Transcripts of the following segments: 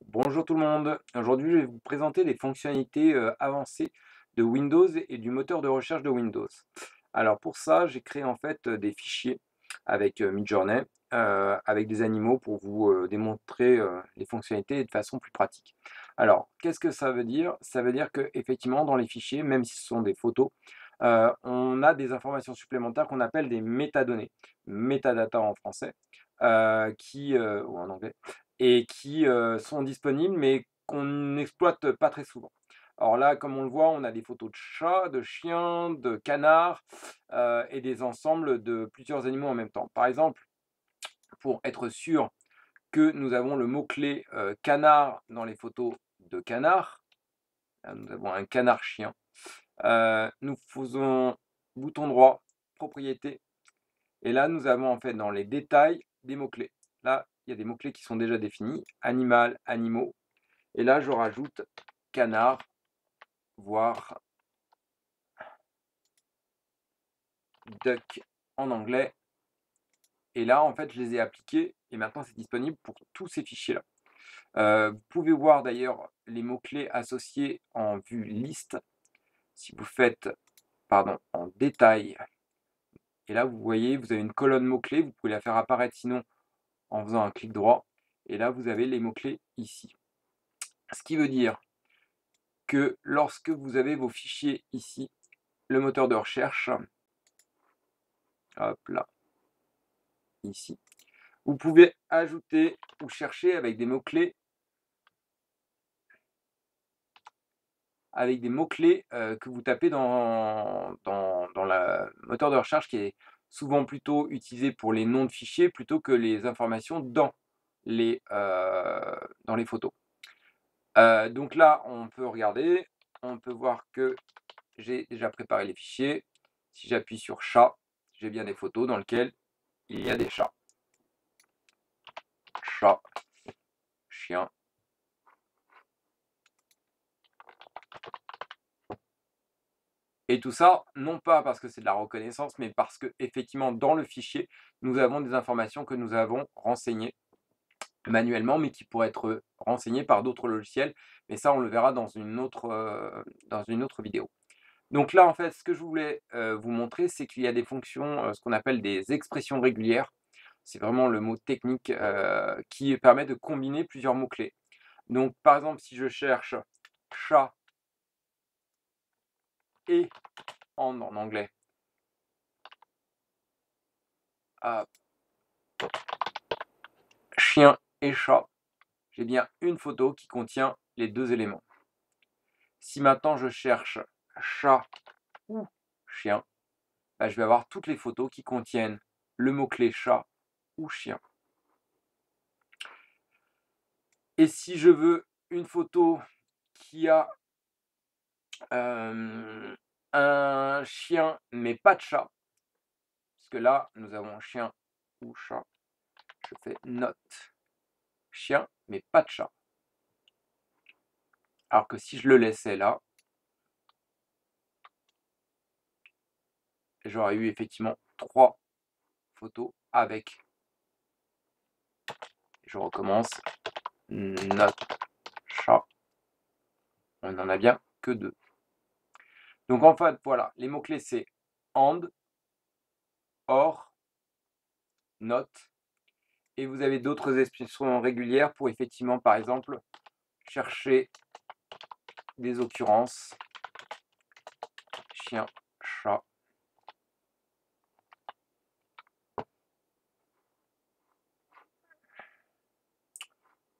Bonjour tout le monde. Aujourd'hui, je vais vous présenter les fonctionnalités avancées de Windows et du moteur de recherche de Windows. Alors pour ça, j'ai créé en fait des fichiers avec Midjourney, avec des animaux pour vous démontrer les fonctionnalités de façon plus pratique. Alors, qu'est-ce que ça veut dire? Ça veut dire que effectivement, dans les fichiers, même si ce sont des photos, on a des informations supplémentaires qu'on appelle des métadonnées, métadata en français, ou en anglais, et qui, sont disponibles, mais qu'on n'exploite pas très souvent. Alors là, comme on le voit, on a des photos de chats, de chiens, de canards, et des ensembles de plusieurs animaux en même temps. Par exemple, pour être sûr que nous avons le mot-clé, canard dans les photos de canard, là nous avons un canard chien, nous faisons bouton droit, propriétés, et là nous avons en fait dans les détails des mots-clés. Là, il y a des mots-clés qui sont déjà définis: animal, animaux. Et là, je rajoute canard, voire duck en anglais. Et là, en fait, je les ai appliqués et maintenant c'est disponible pour tous ces fichiers-là. Vous pouvez voir d'ailleurs les mots-clés associés en vue liste. Si vous faites, pardon, en détail, et là, vous voyez, vous avez une colonne mots-clés. Vous pouvez la faire apparaître sinon en faisant un clic droit. Et là, vous avez les mots-clés ici. Ce qui veut dire que lorsque vous avez vos fichiers ici, le moteur de recherche, hop là, ici, vous pouvez ajouter ou chercher avec des mots-clés, que vous tapez dans le moteur de recherche qui est souvent plutôt utilisé pour les noms de fichiers plutôt que les informations dans les photos. Donc là, on peut regarder, on peut voir que j'ai déjà préparé les fichiers. Si j'appuie sur chat, j'ai bien des photos dans lesquelles il y a des chats. Chat, chien. Et tout ça, non pas parce que c'est de la reconnaissance, mais parce qu'effectivement, dans le fichier, nous avons des informations que nous avons renseignées manuellement, mais qui pourraient être renseignées par d'autres logiciels. Mais ça, on le verra dans une autre vidéo. Donc là, en fait, ce que je voulais vous montrer, c'est qu'il y a des fonctions, ce qu'on appelle des expressions régulières. C'est vraiment le mot technique qui permet de combiner plusieurs mots-clés. Donc, par exemple, si je cherche chat et en anglais, hop, chien et chat, j'ai bien une photo qui contient les deux éléments. Si maintenant je cherche chat ou chien, bah, je vais avoir toutes les photos qui contiennent le mot-clé chat ou chien. Et si je veux une photo qui a un chien mais pas de chat, parce que là nous avons chien ou chat, je fais note chien mais pas de chat. Alors que si je le laissais là, j'aurais eu effectivement 3 photos avec, je recommence, note chat, on n'en a bien que 2. Donc en fait, voilà, les mots-clés c'est and, or, not, et vous avez d'autres expressions régulières pour effectivement, par exemple, chercher des occurrences, chien, chat.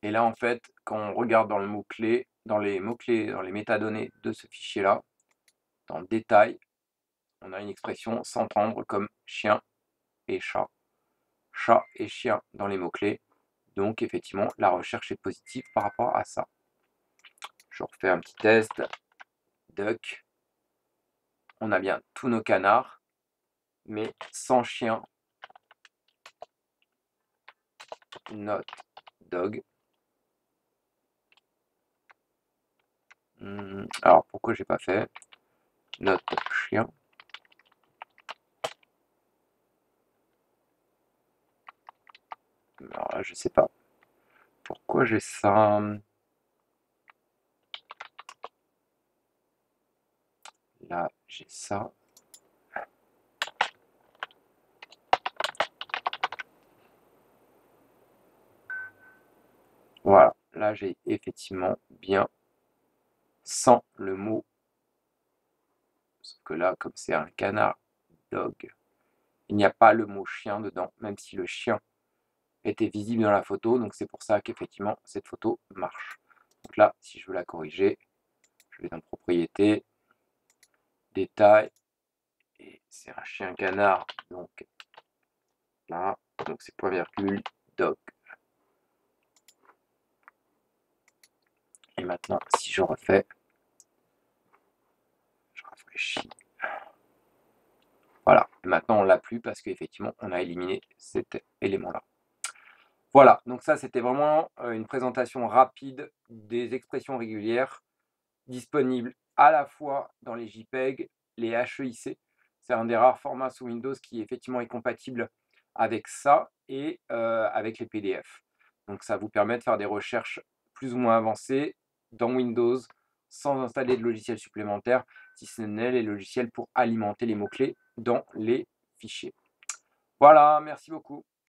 Et là, en fait, quand on regarde dans le mot-clé, dans les mots-clés, dans les métadonnées de ce fichier-là, dans le détail, on a une expression s'entendre comme chien et chat et chien dans les mots-clés. Donc, effectivement, la recherche est positive par rapport à ça. Je refais un petit test. Duck. On a bien tous nos canards, mais sans chien. Not dog. Alors, pourquoi j'ai pas fait not chien? Alors là, je sais pas. pourquoi j'ai ça? Là, j'ai ça. Voilà, là j'ai effectivement bien sans le mot. Sauf que là, comme c'est un canard dog, il n'y a pas le mot chien dedans, même si le chien était visible dans la photo. Donc c'est pour ça qu'effectivement cette photo marche. Donc là, si je veux la corriger, je vais dans propriétés, détails, et c'est un chien canard, donc là, donc c'est point virgule dog. Et maintenant, si je refais, je rafraîchis. Voilà, et maintenant on l'a plus parce qu'effectivement on a éliminé cet élément-là. Voilà, donc ça c'était vraiment une présentation rapide des expressions régulières disponibles à la fois dans les JPEG, les HEIC. C'est un des rares formats sous Windows qui effectivement est compatible avec ça et avec les PDF. Donc ça vous permet de faire des recherches plus ou moins avancées dans Windows sans installer de logiciels supplémentaires, si ce n'est les logiciels pour alimenter les mots-clés dans les fichiers. Voilà, merci beaucoup.